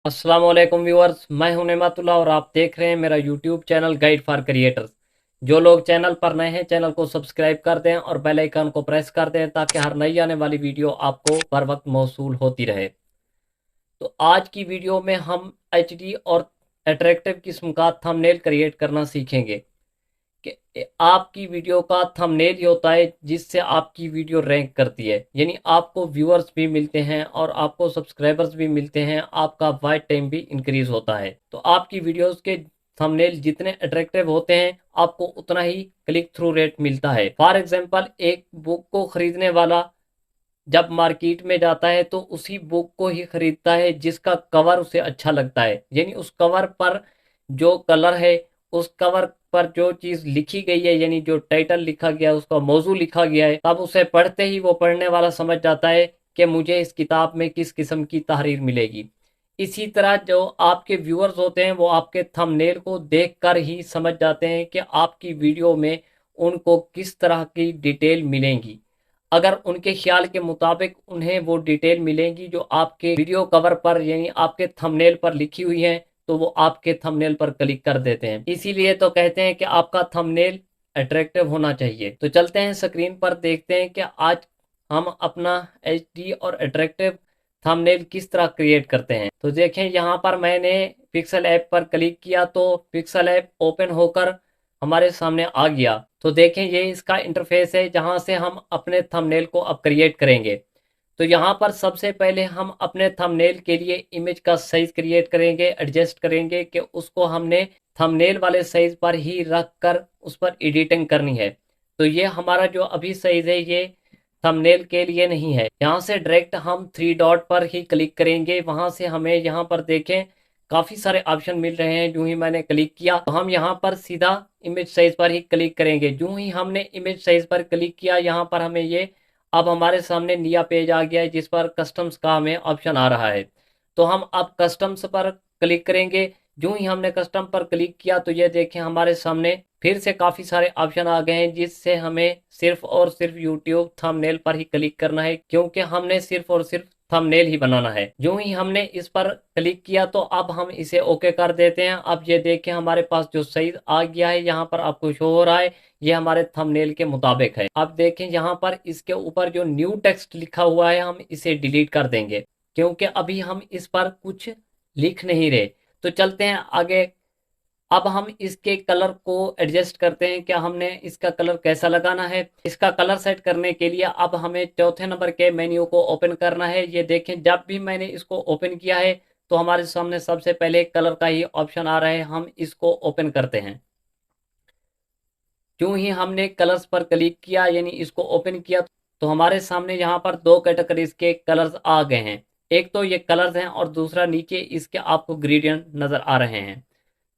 अस्सलाम वालेकुम व्यूअर्स, मैं हूं नेमातुल्लाह और आप देख रहे हैं मेरा YouTube channel guide for creators. जो लोग चैनल पर नए हैं चैनल को सब्सक्राइब कर दें और बेल आइकन को प्रेस कर दें ताकि हर नई आने वाली वीडियो आपको बर वक्त मौसूल होती रहे। तो आज की वीडियो में हम एचडी और अट्रैक्टिव किस्म का थंबनेल क्रिएट करना सीखेंगे कि आपकी वीडियो का थंबनेल ही होता है जिससे आपकी वीडियो रैंक करती है, यानी आपको व्यूअर्स भी मिलते हैं और आपको सब्सक्राइबर्स भी मिलते हैं, आपका वाच टाइम भी इंक्रीज होता है। तो आपकी वीडियोस के थंबनेल जितने अट्रैक्टिव होते हैं आपको उतना ही क्लिक थ्रू रेट मिलता है। फॉर एग्जांपल, एक बुक को खरीदने वाला जब मार्केट में जाता है तो उसी बुक को ही खरीदता है जिसका कवर उसे अच्छा लगता है, यानी उस कवर पर जो कलर है, उस कवर पर जो चीज लिखी गई है, यानी जो टाइटल लिखा गया है, उसका मौजू लिखा गया है, तब उसे पढ़ते ही वो पढ़ने वाला समझ जाता है कि मुझे इस किताब में किस किस्म की तहरीर मिलेगी। इसी तरह जो आपके व्यूअर्स होते हैं वो आपके थंबनेल को देखकर ही समझ जाते हैं कि आपकी वीडियो में उनको किस तरह की डिटेल मिलेंगी। अगर उनके ख्याल के मुताबिक उन्हें वो डिटेल मिलेंगी जो आपके वीडियो कवर पर यानी आपके थंबनेल पर लिखी हुई है, तो वो आपके थंबनेल पर क्लिक कर देते हैं। इसीलिए तो कहते हैं कि आपका थंबनेल अट्रैक्टिव होना चाहिए। तो चलते हैं स्क्रीन पर, देखते हैं कि आज हम अपना एचडी और अट्रैक्टिव थंबनेल किस तरह क्रिएट करते हैं। तो देखें, यहाँ पर मैंने पिक्सल ऐप पर क्लिक किया तो पिक्सल ऐप ओपन होकर हमारे सामने आ गया। तो देखें, ये इसका इंटरफेस है जहां से हम अपने थंबनेल को अब क्रिएट करेंगे। तो यहाँ पर सबसे पहले हम अपने थंबनेल के लिए इमेज का साइज क्रिएट करेंगे, एडजस्ट करेंगे कि उसको हमने थंबनेल वाले साइज पर ही रख कर उस पर एडिटिंग करनी है। तो ये हमारा जो अभी साइज है ये थंबनेल के लिए नहीं है। यहाँ से डायरेक्ट हम थ्री डॉट पर ही क्लिक करेंगे, वहां से हमें यहाँ पर देखें काफी सारे ऑप्शन मिल रहे हैं। जो ही मैंने क्लिक किया तो हम यहाँ पर सीधा इमेज साइज पर ही क्लिक करेंगे। जो ही हमने इमेज साइज पर क्लिक किया, यहाँ पर हमें ये अब हमारे सामने नया पेज आ गया है जिस पर कस्टम्स का हमें ऑप्शन आ रहा है। तो हम अब कस्टम्स पर क्लिक करेंगे। जो ही हमने कस्टम पर क्लिक किया तो ये देखें हमारे सामने फिर से काफी सारे ऑप्शन आ गए हैं जिससे हमें सिर्फ और सिर्फ यूट्यूब थंबनेल पर ही क्लिक करना है, क्योंकि हमने सिर्फ और सिर्फ थंबनेल ही बनाना है। जो ही हमने इस पर क्लिक किया तो अब हम इसे ओके कर देते हैं। अब ये देखें हमारे पास जो साइज आ गया है यहाँ पर आपको शो हो रहा है, ये हमारे थंबनेल के मुताबिक है। अब देखें यहाँ पर इसके ऊपर जो न्यू टेक्स्ट लिखा हुआ है हम इसे डिलीट कर देंगे, क्योंकि अभी हम इस पर कुछ लिख नहीं रहे। तो चलते हैं आगे। अब हम इसके कलर को एडजस्ट करते हैं, क्या हमने इसका कलर कैसा लगाना है। इसका कलर सेट करने के लिए अब हमें चौथे नंबर के मेन्यू को ओपन करना है। ये देखें, जब भी मैंने इसको ओपन किया है तो हमारे सामने सबसे पहले कलर का ही ऑप्शन आ रहा है। हम इसको ओपन करते हैं। जो ही हमने कलर्स पर क्लिक किया यानी इसको ओपन किया तो हमारे सामने यहाँ पर दो कैटेगरीज के कलर्स आ गए हैं। एक तो ये कलर्स हैं और दूसरा नीचे इसके आपको ग्रेडियंट नजर आ रहे हैं।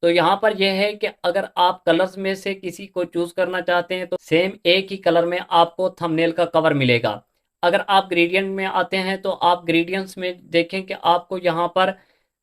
तो यहाँ पर यह है कि अगर आप कलर्स में से किसी को चूज करना चाहते हैं तो सेम एक ही कलर में आपको थंबनेल का कवर मिलेगा। अगर आप ग्रेडियंट में आते हैं तो आप ग्रेडियंट्स में देखें कि आपको यहाँ पर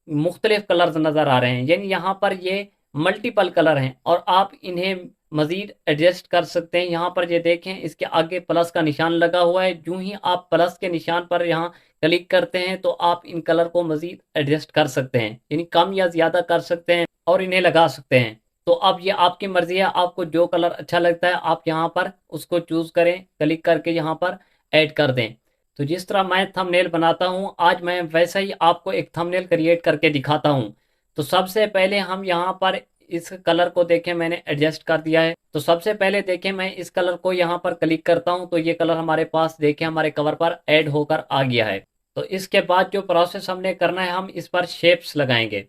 मुख्तलिफ कलर्स नजर आ रहे हैं, यानी यहाँ पर ये मल्टीपल कलर हैं और आप इन्हें मजीद एडजस्ट कर सकते हैं। यहाँ पर ये देखें इसके आगे प्लस का निशान लगा हुआ है। जो ही आप प्लस के निशान पर यहाँ क्लिक करते हैं तो आप इन कलर को मजीद एडजस्ट कर सकते हैं, यानी कम या ज्यादा कर सकते हैं और इन्हें लगा सकते हैं। तो अब ये आपकी मर्जी है, आपको जो कलर अच्छा लगता है आप यहाँ पर उसको चूज करें, क्लिक करके यहाँ पर ऐड कर दें। तो जिस तरह मैं थंबनेल बनाता हूँ आज मैं वैसा ही आपको एक थंबनेल क्रिएट करके दिखाता हूँ। तो सबसे पहले हम यहाँ पर इस कलर को देखें, मैंने एडजस्ट कर दिया है। तो सबसे पहले देखें मैं इस कलर को यहाँ पर क्लिक करता हूँ तो ये कलर हमारे पास देखें हमारे कवर पर ऐड होकर आ गया है। तो इसके बाद जो प्रोसेस हमने करना है, हम इस पर शेप्स लगाएंगे।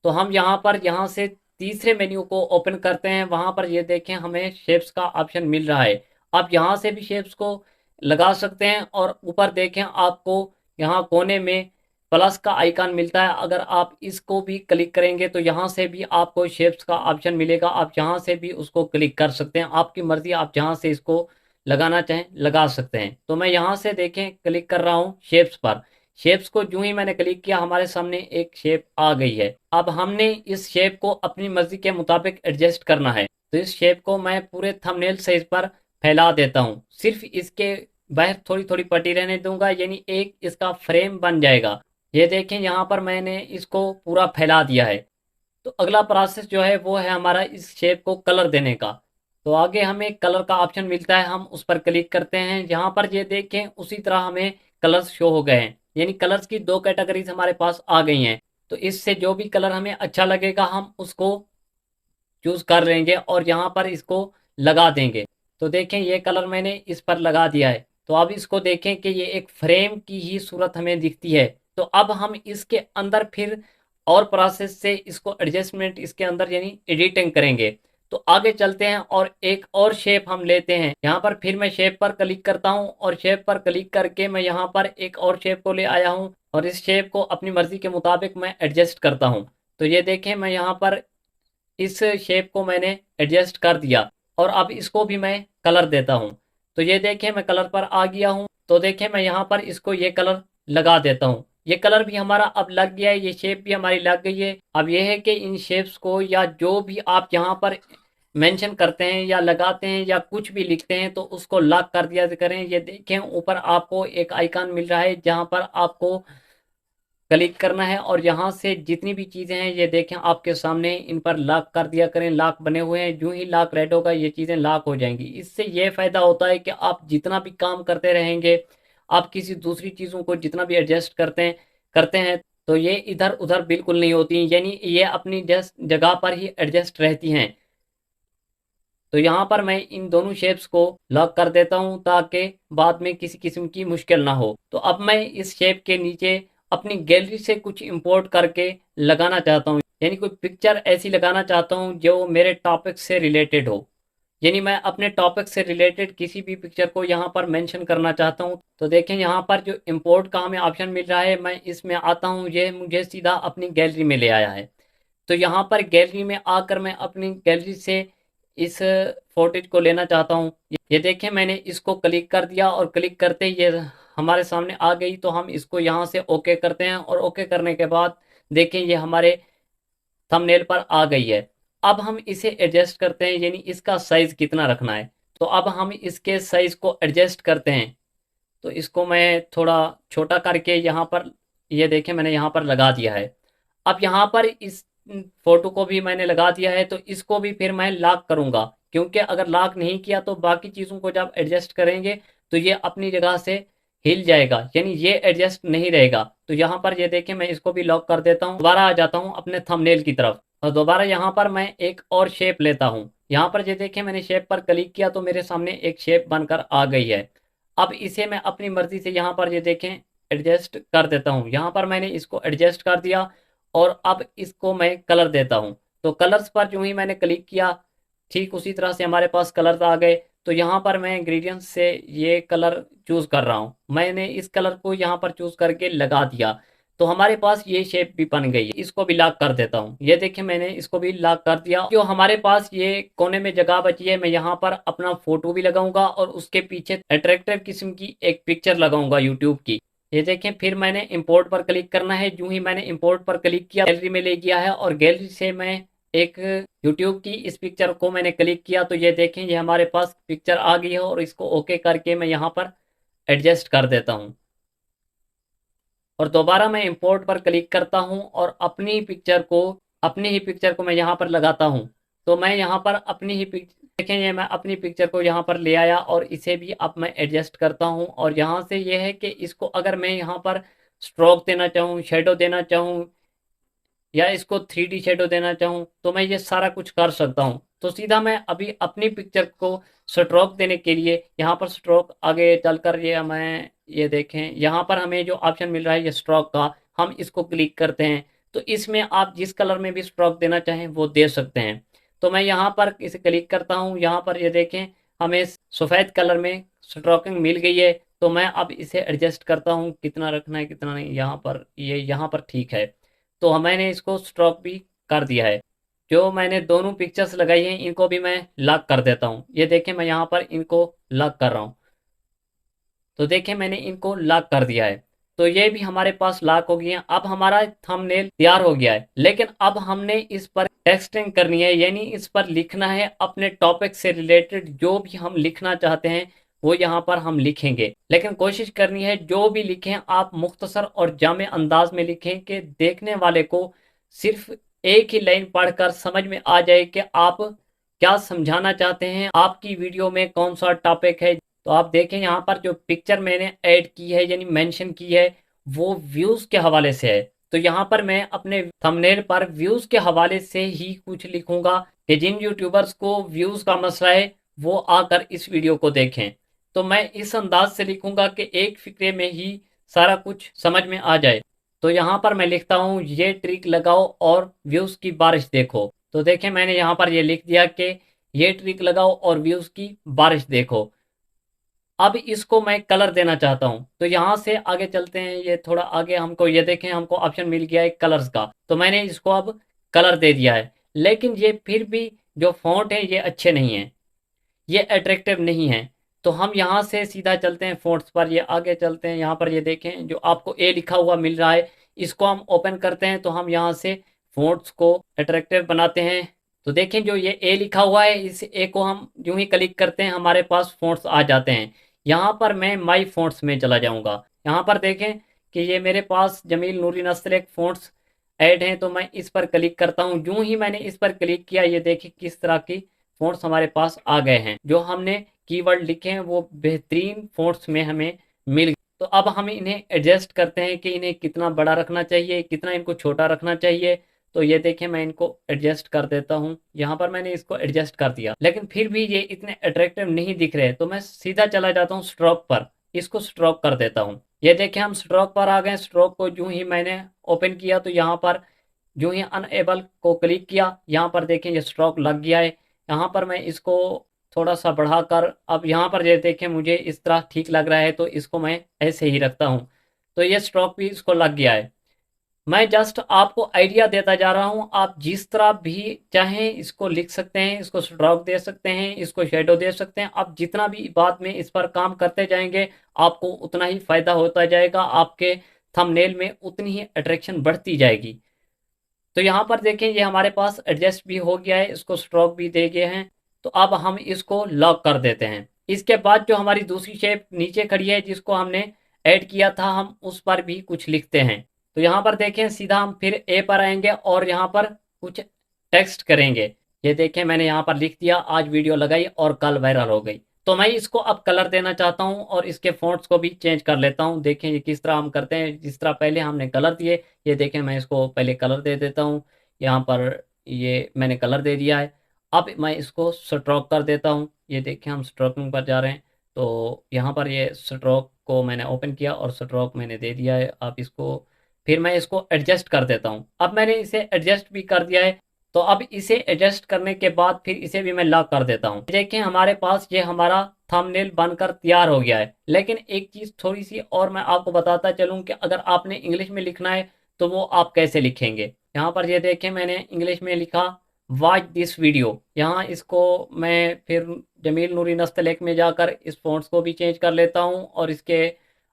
तो हम यहाँ से तीसरे मेन्यू को ओपन करते हैं। वहां पर ये देखें हमें शेप्स का ऑप्शन मिल रहा है। आप यहाँ से भी शेप्स को लगा सकते हैं और ऊपर देखें आपको यहाँ कोने में प्लस का आइकन मिलता है। अगर आप इसको भी क्लिक करेंगे तो यहाँ से भी आपको शेप्स का ऑप्शन मिलेगा। आप यहाँ से भी उसको क्लिक कर सकते हैं, आपकी मर्जी, आप जहाँ से इसको लगाना चाहें लगा सकते हैं। तो मैं यहाँ से देखें क्लिक कर रहा हूँ शेप्स पर। शेप्स को जो ही मैंने क्लिक किया हमारे सामने एक शेप आ गई है। अब हमने इस शेप को अपनी मर्जी के मुताबिक एडजस्ट करना है। तो इस शेप को मैं पूरे थंबनेल साइज पर फैला देता हूँ, सिर्फ इसके बाहर थोड़ी थोड़ी पट्टी रहने दूंगा, यानी एक इसका फ्रेम बन जाएगा। ये देखें यहाँ पर मैंने इसको पूरा फैला दिया है। तो अगला प्रोसेस जो है वो है हमारा इस शेप को कलर देने का। तो आगे हमें कलर का ऑप्शन मिलता है, हम उस पर क्लिक करते हैं। यहाँ पर ये देखें उसी तरह हमें कलर्स शो हो गए हैं, यानी कलर्स की दो कैटेगरीज हमारे पास आ गई हैं। तो इससे जो भी कलर हमें अच्छा लगेगा हम उसको चूज कर लेंगे और यहाँ पर इसको लगा देंगे। तो देखें ये कलर मैंने इस पर लगा दिया है। तो अब इसको देखें कि ये एक फ्रेम की ही सूरत हमें दिखती है। तो अब हम इसके अंदर फिर और प्रोसेस से इसको एडजस्टमेंट इसके अंदर यानी एडिटिंग करेंगे। तो आगे चलते हैं और एक और शेप हम लेते हैं। यहाँ पर फिर मैं शेप पर क्लिक करता हूँ और शेप पर क्लिक करके मैं यहाँ पर एक और शेप को ले आया हूँ और इस शेप को अपनी मर्जी के मुताबिक मैं एडजस्ट करता हूँ। तो ये देखें मैं यहाँ पर इस शेप को मैंने एडजस्ट कर दिया और अब इसको भी मैं कलर देता हूँ। तो ये देखें मैं कलर पर आ गया हूँ। तो देखें मैं यहाँ पर इसको ये कलर लगा देता हूँ। ये कलर भी हमारा अब लग गया है, ये शेप भी हमारी लग गई है। अब ये है कि इन शेप्स को या जो भी आप यहाँ पर मेंशन करते हैं या लगाते हैं या कुछ भी लिखते हैं तो उसको लॉक कर दिया करें। ये देखें ऊपर आपको एक आइकन मिल रहा है जहाँ पर आपको क्लिक करना है और यहाँ से जितनी भी चीज़ें हैं ये देखें आपके सामने, इन पर लॉक कर दिया करें। लॉक बने हुए हैं, जो ही लॉक रेड होगा ये चीज़ें लॉक हो जाएंगी। इससे ये फ़ायदा होता है कि आप जितना भी काम करते रहेंगे, आप किसी दूसरी चीज़ों को जितना भी एडजस्ट करते हैं तो ये इधर उधर बिल्कुल नहीं होती, यानी ये अपनी जगह पर ही एडजस्ट रहती हैं। तो यहाँ पर मैं इन दोनों शेप्स को लॉक कर देता हूँ ताकि बाद में किसी किस्म की मुश्किल ना हो। तो अब मैं इस शेप के नीचे अपनी गैलरी से कुछ इंपोर्ट करके लगाना चाहता हूँ, यानी कोई पिक्चर ऐसी लगाना चाहता हूँ जो मेरे टॉपिक से रिलेटेड हो। यानी मैं अपने टॉपिक से रिलेटेड किसी भी पिक्चर को यहाँ पर मेंशन करना चाहता हूँ। तो देखें यहाँ पर जो इंपोर्ट का हमें ऑप्शन मिल रहा है, मैं इसमें आता हूँ, ये मुझे सीधा अपनी गैलरी में ले आया है। तो यहाँ पर गैलरी में आकर मैं अपनी गैलरी से इस फोटेज को लेना चाहता हूँ। ये देखें मैंने इसको क्लिक कर दिया और क्लिक करते ही ये हमारे सामने आ गई। तो हम इसको यहाँ से ओके करते हैं और ओके करने के बाद देखें ये हमारे थंबनेल पर आ गई है। अब हम इसे एडजस्ट करते हैं, यानी इसका साइज कितना रखना है। तो अब हम इसके साइज को एडजस्ट करते हैं। तो इसको मैं थोड़ा छोटा करके यहाँ पर ये देखें मैंने यहाँ पर लगा दिया है। अब यहाँ पर इस फोटो को भी मैंने लगा दिया है। तो इसको भी फिर मैं लॉक करूंगा, क्योंकि अगर लॉक नहीं किया तो बाकी चीज़ों को जब एडजस्ट करेंगे तो ये अपनी जगह से हिल जाएगा, यानी ये एडजस्ट नहीं रहेगा। तो यहाँ पर ये देखें मैं इसको भी लॉक कर देता हूँ। दोबारा आ जाता हूँ अपने थंबनेल की तरफ और दोबारा यहाँ पर मैं एक और शेप लेता हूँ। यहाँ पर ये देखें मैंने शेप पर क्लिक किया तो मेरे सामने एक शेप बनकर आ गई है। अब इसे मैं अपनी मर्जी से यहाँ पर ये देखें एडजस्ट कर देता हूँ। यहाँ पर मैंने इसको एडजस्ट कर दिया और अब इसको मैं कलर देता हूँ। तो कलर्स पर जो ही मैंने क्लिक किया ठीक उसी तरह से हमारे पास कलर्स आ गए। तो यहाँ पर मैं इंग्रेडिएंट्स से ये कलर चूज़ कर रहा हूँ। मैंने इस कलर को यहाँ पर चूज़ करके लगा दिया तो हमारे पास ये शेप भी बन गई है। इसको भी लॉक कर देता हूँ। ये देखिए मैंने इसको भी लॉक कर दिया। जो हमारे पास ये कोने में जगह बची है मैं यहाँ पर अपना फोटो भी लगाऊंगा और उसके पीछे अट्रैक्टिव किस्म की एक पिक्चर लगाऊंगा यूट्यूब की। ये देखें फिर मैंने इंपोर्ट पर क्लिक करना है। जो ही मैंने इंपोर्ट पर क्लिक किया गैलरी में ले गया है और गैलरी से मैं एक यूट्यूब की इस पिक्चर को मैंने क्लिक किया तो ये देखें ये हमारे पास पिक्चर आ गई है और इसको ओके करके मैं यहाँ पर एडजस्ट कर देता हूँ और दोबारा मैं इंपोर्ट पर क्लिक करता हूँ और अपनी ही पिक्चर को मैं यहाँ पर लगाता हूँ। तो मैं यहाँ पर अपनी ही पिक्चर देखें ये मैं अपनी पिक्चर को यहाँ पर ले आया और इसे भी अब मैं एडजस्ट करता हूँ। और यहाँ से ये है कि इसको अगर मैं यहाँ पर स्ट्रोक देना चाहूँ, शेडो देना चाहूँ या इसको 3D शेडो देना चाहूँ तो मैं ये सारा कुछ कर सकता हूँ। तो सीधा मैं अभी अपनी पिक्चर को स्ट्रोक देने के लिए यहाँ पर स्ट्रोक आगे चलकर ये देखें यहाँ पर हमें जो ऑप्शन मिल रहा है ये स्ट्रोक का, हम इसको क्लिक करते हैं तो इसमें आप जिस कलर में भी स्ट्रोक देना चाहें वो दे सकते हैं। तो मैं यहाँ पर इसे क्लिक करता हूँ। यहाँ पर ये देखें हमें सफ़ेद कलर में स्ट्रोकिंग मिल गई है। तो मैं अब इसे एडजस्ट करता हूँ कितना रखना है कितना नहीं। यहाँ पर ठीक है। तो मैंने इसको स्ट्रोक भी कर दिया है। जो मैंने दोनों पिक्चर्स लगाई हैं इनको भी मैं लॉक कर देता हूँ। ये देखें मैं यहाँ पर इनको लॉक कर रहा हूँ। तो देखें मैंने इनको लॉक कर दिया है। तो ये भी हमारे पास लॉक हो गई है। अब हमारा थंबनेल तैयार हो गया है, लेकिन अब हमने इस पर टेक्स्टिंग करनी है, यानी इस पर लिखना है अपने टॉपिक से रिलेटेड जो भी हम लिखना चाहते हैं वो यहाँ पर हम लिखेंगे। लेकिन कोशिश करनी है जो भी लिखें आप मुख्तसर और जामे अंदाज में लिखें कि देखने वाले को सिर्फ एक ही लाइन पढ़कर समझ में आ जाए कि आप क्या समझाना चाहते हैं, आपकी वीडियो में कौन सा टॉपिक है। तो आप देखें यहाँ पर जो पिक्चर मैंने ऐड की है यानी मेंशन की है वो व्यूज के हवाले से है। तो यहाँ पर मैं अपने थंबनेल पर व्यूज के हवाले से ही कुछ लिखूंगा कि जिन यूट्यूबर्स को व्यूज का मसला है वो आकर इस वीडियो को देखें। तो मैं इस अंदाज से लिखूंगा कि एक फिक्रे में ही सारा कुछ समझ में आ जाए। तो यहाँ पर मैं लिखता हूँ ये ट्रिक लगाओ और व्यूज की बारिश देखो। तो देखें मैंने यहाँ पर ये लिख दिया कि ये ट्रिक लगाओ और व्यूज की बारिश देखो। अब इसको मैं कलर देना चाहता हूं तो यहां से आगे चलते हैं, ये थोड़ा आगे हमको ये देखें हमको ऑप्शन मिल गया है कलर्स का। तो मैंने इसको अब कलर दे दिया है। लेकिन ये फिर भी जो फॉन्ट है ये अच्छे नहीं है, ये अट्रैक्टिव नहीं है। तो हम यहाँ से सीधा चलते हैं फोर्ट्स पर, ये आगे चलते हैं। यहाँ पर ये देखें जो आपको ए लिखा हुआ मिल रहा है इसको हम ओपन करते हैं। तो हम यहाँ से फोर्ट्स को अट्रैक्टिव बनाते हैं। तो देखें जो ये ए लिखा हुआ है इस ए को हम यूं ही क्लिक करते हैं हमारे पास फोर्ट्स आ जाते हैं। यहाँ पर मैं माई फोर्ट्स में चला जाऊँगा। यहाँ पर देखें कि ये मेरे पास जमील नूरी नस्तलेक फोर्ट्स ऐड हैं। तो मैं इस पर क्लिक करता हूँ। यूं ही मैंने इस पर क्लिक किया ये देखिए किस तरह की फ़ॉन्ट्स हमारे पास आ गए हैं। जो हमने कीवर्ड लिखे हैं वो बेहतरीन फ़ॉन्ट्स में हमें मिल गए। तो अब हम इन्हें एडजस्ट करते हैं कि इन्हें कितना बड़ा रखना चाहिए, कितना इनको छोटा रखना चाहिए। तो ये देखें मैं इनको एडजस्ट कर देता हूँ। यहाँ पर मैंने इसको एडजस्ट कर दिया लेकिन फिर भी ये इतने अट्रैक्टिव नहीं दिख रहे। तो मैं सीधा चला जाता हूँ स्ट्रोक पर, इसको स्ट्रोक कर देता हूँ। ये देखें हम स्ट्रोक पर आ गए। स्ट्रोक को यूं ही मैंने ओपन किया तो यहाँ पर यूं ही अनएबल को क्लिक किया, यहाँ पर देखें ये स्ट्रोक लग गया है। यहाँ पर मैं इसको थोड़ा सा बढ़ाकर अब यहाँ पर ये देखें मुझे इस तरह ठीक लग रहा है तो इसको मैं ऐसे ही रखता हूँ। तो ये स्ट्रोक भी इसको लग गया है। मैं जस्ट आपको आइडिया देता जा रहा हूँ, आप जिस तरह भी चाहें इसको लिख सकते हैं, इसको स्ट्रोक दे सकते हैं, इसको शेडो दे सकते हैं। आप जितना भी बाद में इस पर काम करते जाएंगे आपको उतना ही फायदा होता जाएगा, आपके थंबनेल में उतनी ही अट्रैक्शन बढ़ती जाएगी। तो यहाँ पर देखें ये हमारे पास एडजस्ट भी हो गया है, इसको स्ट्रोक भी दे गए हैं। तो अब हम इसको लॉक कर देते हैं। इसके बाद जो हमारी दूसरी शेप नीचे खड़ी है जिसको हमने ऐड किया था हम उस पर भी कुछ लिखते हैं। तो यहाँ पर देखें सीधा हम फिर ए पर आएंगे और यहाँ पर कुछ टेक्स्ट करेंगे। ये देखें मैंने यहाँ पर लिख दिया आज वीडियो लगाई और कल वायरल हो गई। तो मैं इसको अब कलर देना चाहता हूँ और इसके फॉन्ट्स को भी चेंज कर लेता हूँ। देखें ये किस तरह हम करते हैं, जिस तरह पहले हमने कलर दिए। ये देखें मैं इसको पहले कलर दे देता हूँ। यहाँ पर ये मैंने कलर दे दिया है। अब मैं इसको स्ट्रोक कर देता हूँ। ये देखें हम स्ट्रोकिंग पर जा रहे हैं। तो यहाँ पर ये स्ट्रोक को मैंने ओपन किया और स्ट्रोक मैंने दे दिया है। आप इसको फिर मैं इसको एडजस्ट कर देता हूँ। अब मैंने इसे एडजस्ट भी कर दिया है। तो अब इसे एडजस्ट करने के बाद फिर इसे भी मैं लॉक कर देता हूँ। देखें हमारे पास ये हमारा थंबनेल बनकर तैयार हो गया है। लेकिन एक चीज़ थोड़ी सी और मैं आपको बताता चलूँ कि अगर आपने इंग्लिश में लिखना है तो वो आप कैसे लिखेंगे। यहाँ पर ये देखें मैंने इंग्लिश में लिखा वॉच दिस वीडियो। यहाँ इसको मैं फिर जमील नूरी नस्तलेक में जाकर इस फॉन्ट्स को भी चेंज कर लेता हूँ और इसके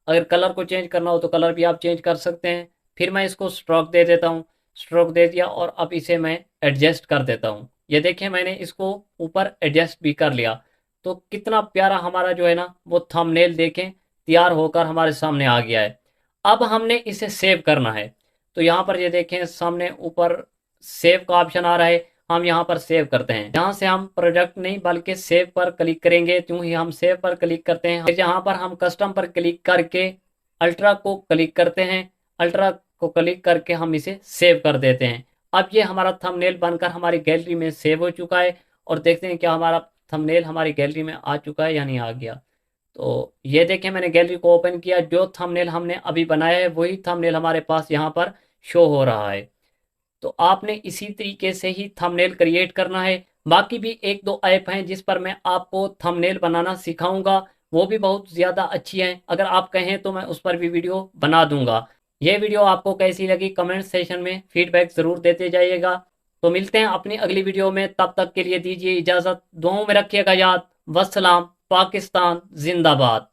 अगर कलर को चेंज करना हो तो कलर भी आप चेंज कर सकते हैं। फिर मैं इसको स्ट्रोक दे देता हूँ। स्ट्रोक दे दिया और अब इसे मैं एडजस्ट कर देता हूँ। ये देखिए मैंने इसको ऊपर एडजस्ट भी कर लिया। तो कितना प्यारा हमारा जो है ना वो थंबनेल देखें तैयार होकर हमारे सामने आ गया है। अब हमने इसे सेव करना है। तो यहाँ पर ये देखें सामने ऊपर सेव का ऑप्शन आ रहा है। हम यहाँ पर सेव करते हैं। यहाँ से हम प्रोडक्ट नहीं बल्कि सेव पर क्लिक करेंगे। क्यों ही हम सेव पर क्लिक करते हैं, फिर यहाँ पर हम कस्टम पर क्लिक करके अल्ट्रा को क्लिक करते हैं। अल्ट्रा को क्लिक करके हम इसे सेव कर देते हैं। अब ये हमारा थंबनेल बनकर हमारी गैलरी में सेव हो चुका है और देखते हैं क्या हमारा थंबनेल हमारी गैलरी में आ चुका है या नहीं आ गया। तो ये देखें मैंने गैलरी को ओपन किया, जो थंबनेल हमने अभी बनाया है वही थंबनेल हमारे पास यहाँ पर शो हो रहा है। तो आपने इसी तरीके से ही थंबनेल क्रिएट करना है। बाकी भी एक दो ऐप हैं जिस पर मैं आपको थंबनेल बनाना सिखाऊंगा, वो भी बहुत ज़्यादा अच्छी हैं। अगर आप कहें तो मैं उस पर भी वीडियो बना दूंगा। ये वीडियो आपको कैसी लगी कमेंट सेशन में फीडबैक ज़रूर देते जाइएगा। तो मिलते हैं अपनी अगली वीडियो में, तब तक के लिए दीजिए इजाज़त। दुआओं में रखिएगा याद। वस्सलाम। पाकिस्तान जिंदाबाद।